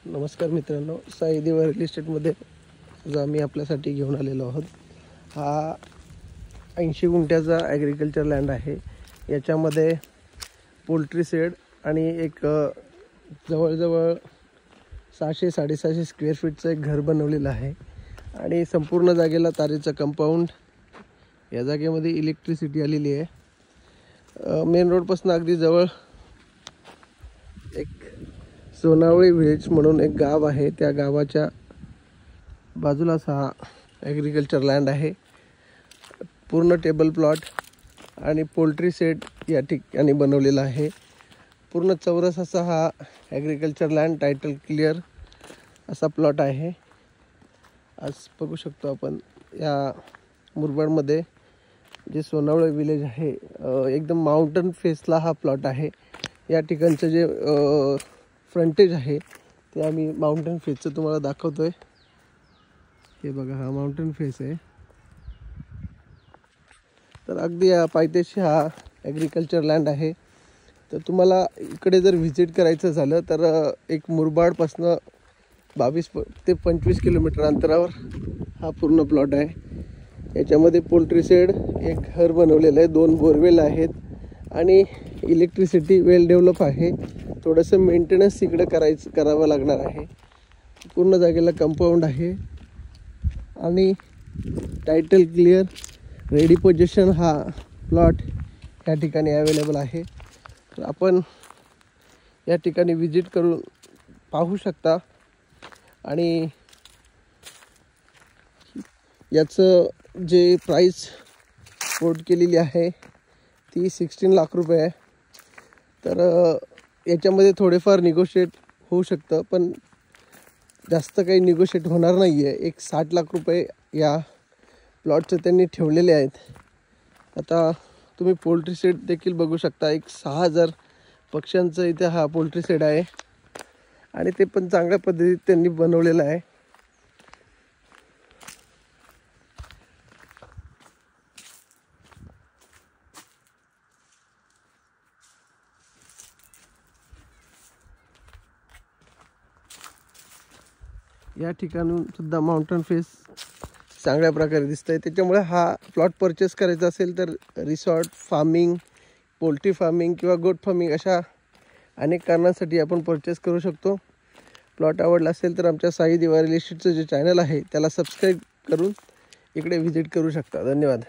नमस्कार मित्रांनो, साई देवा रिअल इस्टेटमध्ये आज आम्ही आपल्यासाठी घेऊन आलेलो आहोत। हा 80 गुंठ्याचा ॲग्रिकल्चर लँड आहे। याच्यामध्ये पोल्ट्री शेड आणि एक जवळजवळ 600-650 स्क्वेअर फीटचं एक घर बनवलेलं आहे आणि संपूर्ण जागेला तारेचं कंपाऊंड। या जागेमध्ये इलेक्ट्रिसिटी आलेली आहे। मेन रोडपासून अगदी जवळ एक सोनावळी व्हिलेज म्हणून एक गाव आहे, त्या गावाच्या बाजूलाच हा ॲग्रिकल्चर लँड आहे। पूर्ण टेबल प्लॉट आणि पोल्ट्री शेड या ठिकाणी बनवलेला आहे। पूर्ण चौरस असा हा ॲग्रिकल्चर लँड, टायटल क्लिअर असा प्लॉट आहे। आज बघू शकतो आपण या मुरबाडमध्ये जे सोनावळे विलेज आहे, एकदम माउंटन फेसला हा प्लॉट आहे। या ठिकाणचं जे फ्रंटेज आहे ते आम्ही माउंटन फेसचं तुम्हाला दाखवतोय। हे बघा, हा माउंटन फेस आहे। तर अगदी या पायथ्याशी हा ॲग्रिकल्चर लँड आहे। तर तुम्हाला इकडे जर व्हिजिट करायचं झालं तर एक मुरबाडपासनं 22 ते 25 किलोमीटर अंतरावर हा पूर्ण प्लॉट आहे। याच्यामध्ये पोल्ट्री शेड, एक घर बनवलेलं आहे, 2 बोरवेल आहेत आणि इलेक्ट्रिसिटी वेल डेव्हलप आहे। थोडंसं मेंटेनन्स इकडे करावं लागणार आहे। पूर्ण जागेला कंपाऊंड आहे आणि टायटल क्लिअर, रेडी पोझिशन हा प्लॉट या ठिकाणी अवेलेबल आहे। तर आपण या ठिकाणी विजिट करून पाहू शकता आणि याचं जे प्राइस कोट केलेली आहे ती 16 लाख रुपये आहे। तर याच्यामध्ये थोडेफार निगोशिएट होऊ शकतं, पण जास्त काही निगोशिएट होणार नाही आहे। एक 60 लाख रुपये या प्लॉटचे त्यांनी ठेवलेले आहेत। आता तुम्ही पोल्ट्री शेड देखील बघू शकता, एक 6000 पक्ष्यांचं इथे हा पोल्ट्री शेड आहे आणि ते पण चांगल्या पद्धतीत त्यांनी बनवलेलं आहे। या ठिकाणून सुद्धा माउंटन फेस चांगल्या प्रकारे दिसतंय। त्याच्यामुळे हा प्लॉट परचेस करायचा असेल तर रिसॉर्ट फार्मिंग, पोल्ट्री फार्मिंग किंवा गोट फार्मिंग अशा अनेक कारणांसाठी आपण परचेस करू शकतो। प्लॉट आवडला असेल तर आमच्या साई देवा रिअल इस्टेटचं जे चॅनल आहे त्याला सबस्क्राईब करून इकडे व्हिजिट करू शकता। धन्यवाद।